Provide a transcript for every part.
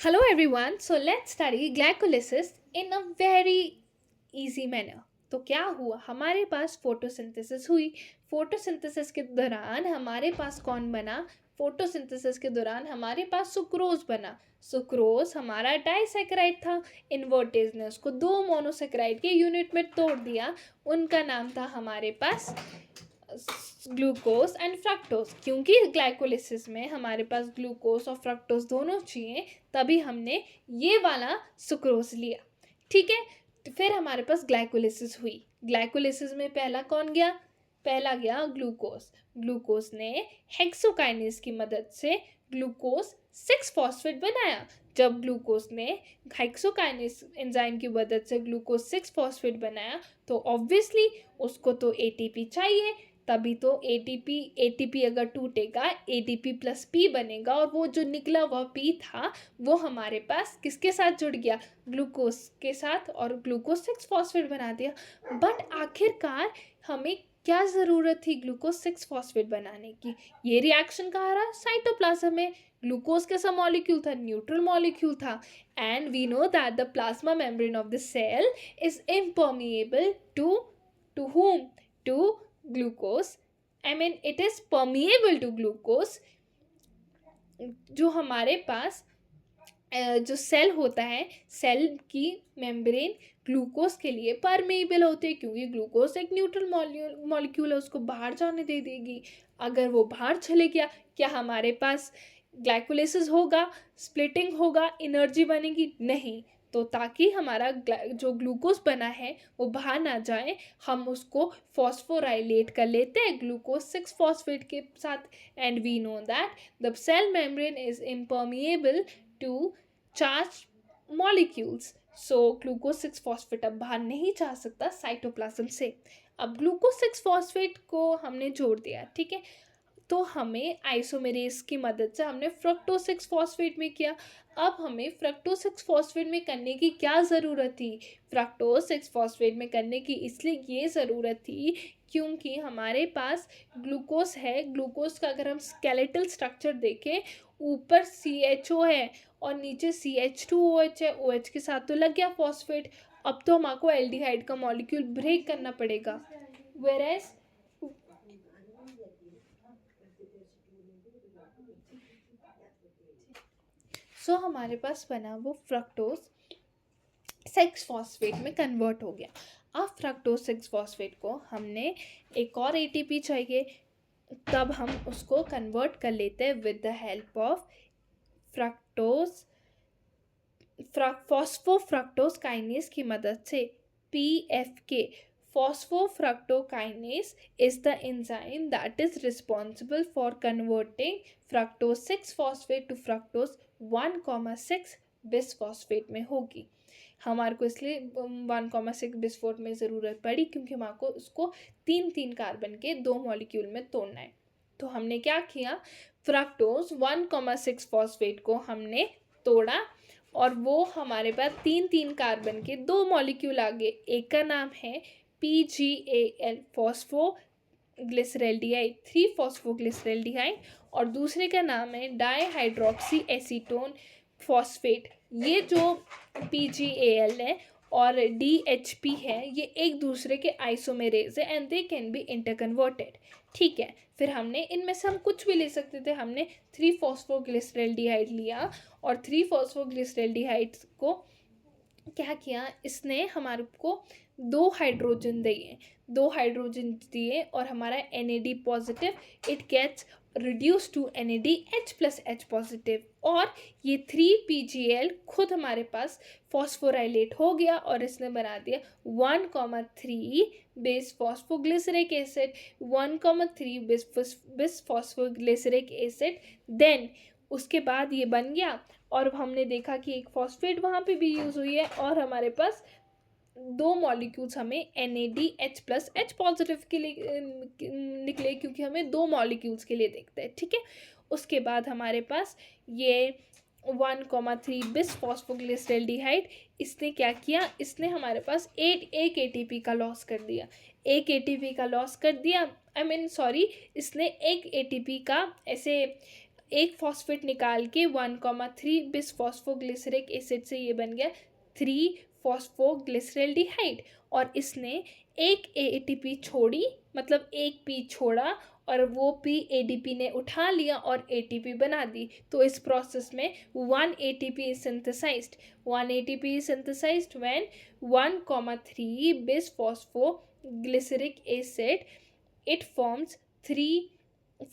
Hello everyone. So let's study glycolysis in a very easy manner. तो क्या हुआ, हमारे पास फोटोसिंथेसिस हुई। फोटोसिंथेसिस के दौरान हमारे पास कौन बना? फोटोसिंथेसिस के दौरान हमारे पास सुक्रोज बना। सुक्रोज हमारा डाइसैकेराइड था। इन्वर्टेज ने उसको दो मोनोसेकेराइड के यूनिट में तोड़ दिया। उनका नाम था हमारे पास ग्लूकोज एंड फ्रक्टोज। क्योंकि ग्लाइकोलिसिस में हमारे पास ग्लूकोज और फ्रक्टोज दोनों चाहिए, तभी हमने ये वाला सुक्रोज लिया। ठीक है, तो फिर हमारे पास ग्लाइकोलिसिस हुई। ग्लाइकोलिसिस में पहला कौन गया? पहला गया ग्लूकोज। ग्लूकोज ने हेक्सोकाइनेज की मदद से ग्लूकोज 6 फॉस्फेट बनाया। जब ग्लूकोज ने हेक्सोकाइनेज एंजाइम की मदद से ग्लूकोज 6 फॉस्फेट बनाया, तो ऑब्वियसली उसको तो एटीपी चाहिए। तभी तो एटीपी अगर टूटेगा, एटीपी प्लस पी बनेगा, और वो जो निकला हुआ पी था वो हमारे पास किसके साथ जुड़ गया? ग्लूकोज के साथ, और ग्लूकोज 6 फॉस्फेट बना दिया। बट आखिरकार हमें क्या ज़रूरत थी ग्लूकोज 6 फॉस्फेट बनाने की? ये रिएक्शन कहाँ रहा? साइटोप्लाज्म में। ग्लूकोज कैसा मॉलिक्यूल था? न्यूट्रल मॉलिक्यूल था। And we know that the plasma membrane of the cell is impermeable to whom? To glucose. I mean, it is permeable to glucose. जो हमारे पास जो सेल होता है, सेल की मेम्ब्रेन ग्लूकोज के लिए परमेबल होती है, क्योंकि ग्लूकोज एक न्यूट्रल मॉलिक्यूल है, उसको बाहर जाने दे देगी। अगर वो बाहर चले गया, क्या हमारे पास ग्लाइकोलिसिस होगा, स्प्लिटिंग होगा, एनर्जी बनेगी? नहीं। तो ताकि हमारा जो ग्लूकोज बना है वो बाहर ना जाए, हम उसको फॉस्फोराइलेट कर लेते हैं ग्लूकोज 6 फॉस्फेट के साथ। And we know that the cell membrane is impermeable to charge molecules. So glucose 6 phosphate अब बाहर नहीं जा सकता साइटोप्लाज्म से। अब ग्लूकोज 6 फॉस्फेट को हमने जोड़ दिया, ठीक है। तो हमें आइसोमेरेज की मदद से हमने फ्रक्टोज 6 फॉस्फेट में किया। अब हमें फ्रक्टोज 6 फॉस्फेट में करने की क्या ज़रूरत थी? फ्रक्टोज 6 फॉस्फेट में करने की इसलिए ये ज़रूरत थी क्योंकि हमारे पास ग्लूकोज है। ग्लूकोज का अगर हम स्केलेटल स्ट्रक्चर देखें, ऊपर CHO है और नीचे CH2OH है। OH के साथ तो लग गया फॉस्फेट। अब तो हमको एल्डिहाइड का मॉलिक्यूल ब्रेक करना पड़ेगा। वेरेस हमारे पास बना वो फ्रक्टोज 6 फॉस्फेट में कन्वर्ट हो गया। अब फ्रक्टोज 6 फॉस्फेट को हमने एक और ATP चाहिए, तब हम उसको कन्वर्ट कर लेते हैं with the help of fructose phosphofructokinase की मदद से। PFK, phosphofructokinase, is the enzyme that is responsible for converting fructose 6 phosphate to fructose 1,6 bisphosphate में होगी। हमारे को इसलिए 1,6 बिसफॉस्फेट में ज़रूरत पड़ी क्योंकि हमारे को उसको 3 कार्बन के 2 मॉलिक्यूल में तोड़ना है। तो हमने क्या किया? फ्रक्टोज 1,6 फॉस्फेट को हमने तोड़ा, और वो हमारे पास 3 कार्बन के 2 मॉलिक्यूल आ गए। एक का नाम है PGAL, फॉस्फोग्लिसरेल्डिहाइड, 3 फॉस्फोग्लिसरेल्डिहाइड, और दूसरे का नाम है डाईहाइड्रोक्सी एसीटोन फॉस्फेट। ये जो PGAL है और DHP है, ये एक दूसरे के आइसोमेरेज है एंड दे कैन बी इंटरकन्वर्टेड। ठीक है, फिर हमने इनमें से हम कुछ भी ले सकते थे। हमने 3 फॉस्फोग्लिसरेल्डिहाइड लिया, और 3 फॉस्फोग्लिसरेल्डिहाइड को क्या किया, इसने हमारे को 2 हाइड्रोजन दिए और हमारा NAD positive, it gets reduce to NADH plus H positive, और ये 3PGL खुद हमारे पास फॉस्फोराइलेट हो गया और इसने बना दिया 1,3 base phosphoglyceric acid, 1,3 bis phosphoglyceric acid. Then उसके बाद ये बन गया, और हमने देखा कि एक फॉस्फेट वहाँ पे भी यूज़ हुई है, और हमारे पास 2 मॉलिक्यूल्स हमें NADH प्लस H पॉजिटिव के लिए निकले, क्योंकि हमें 2 मॉलिक्यूल्स के लिए देखते हैं। ठीक है, उसके बाद हमारे पास ये 1,3 बिस फॉस्फोग्लिसरेल्डिहाइड, इसने क्या किया? इसने हमारे पास एक ATP का लॉस कर दिया। एक ATP का लॉस कर दिया, इसने एक ATP का ऐसे एक फॉस्फेट निकाल के 1,3 बिस फॉस्फोग्लिसरिक एसिड से ये बन गया 3 फॉस्फोग्लिसरल्डिहाइड। और इसने एक एटीपी छोड़ी, मतलब एक पी छोड़ा, और वो पी एडीपी ने उठा लिया और एटीपी बना दी। तो इस प्रोसेस में 1 ATP is synthesised. 1 ATP is synthesised when 1,3 bis phosphoglyceric acid it forms 3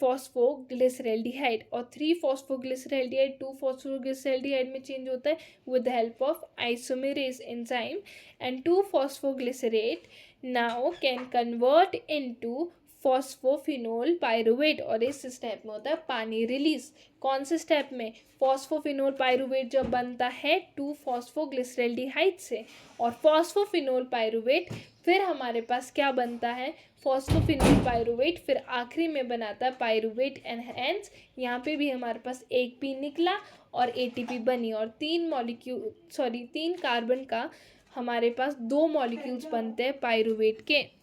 phosphoglyceraldehyde, और 3 phosphoglyceraldehyde 2 phosphoglyceraldehyde में चेंज होता है with the help of isomerase enzyme, and 2 phosphoglycerate now can convert into phosphoenolpyruvate, और इस step में होता है पानी रिलीज। कौन से स्टेप में? फॉस्फोफिनोल पायरुवेट जब बनता है 2 फॉस्फोग्लिसरल्डिहाइड से, और फॉस्फोफिनोल पायरुवेट फिर हमारे पास क्या बनता है? फॉस्फोफिनोल पायरुवेट फिर आखिरी में बनाता है पायरुवेट एनहेंस। यहाँ पे भी हमारे पास एक पी निकला और एटीपी बनी, और 3 कार्बन का हमारे पास 2 मॉलिक्यूल्स बनते हैं पायरुवेट के।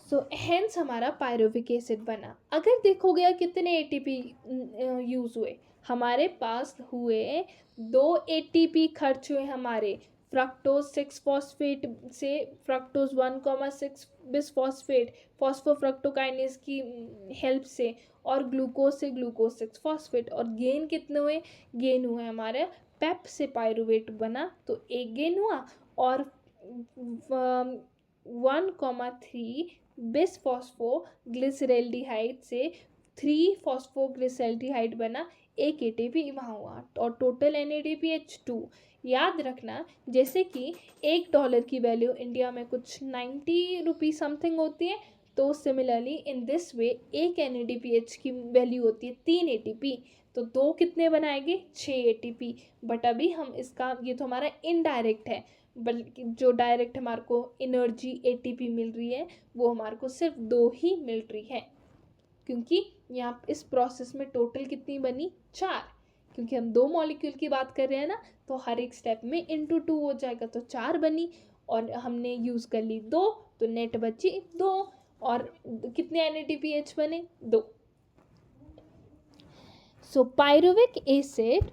सो हेंस हमारा पायरुविक एसिड बना। अगर देखोगे कितने एटीपी यूज़ हुए, हमारे पास हुए 2 एटीपी खर्च हुए हमारे फ्रक्टोज 6 फॉस्फेट से फ्रक्टोज 1,6 बिस फॉस्फेट फॉस्फोफ्रक्टोकाइनेज की हेल्प से, और ग्लूकोज से ग्लूकोज 6 फॉस्फेट। और गेन कितने हुए? गेन हुए हमारे पेप से पायरुवेट बना, तो एक गेन हुआ, और 1,3 बिस फॉस्फोग्लिसरल्डिहाइड से 3 फॉस्फोग्लिसरल्डिहाइड बना, एक एटीपी वहाँ हुआ, और टोटल NADPH2। याद रखना, जैसे कि $1 की वैल्यू इंडिया में कुछ 90 रुपी समथिंग होती है, तो सिमिलरली इन दिस वे एक NADPH की वैल्यू होती है 3 ATP, तो 2 कितने बनाएंगे? 6 ATP। बट अभी हम इसका, ये तो हमारा इनडायरेक्ट है, बल्कि जो डायरेक्ट हमारे को एनर्जी एटीपी मिल रही है वो हमारे को सिर्फ 2 ही मिल रही है, क्योंकि यहाँ इस प्रोसेस में टोटल कितनी बनी? 4, क्योंकि हम 2 मॉलिक्यूल की बात कर रहे हैं ना, तो हर एक स्टेप में इंटू 2 हो जाएगा, तो 4 बनी, और हमने यूज़ कर ली 2, तो नेट बची 2, और कितने NADPH बने? 2। सो पायरुविक एसिड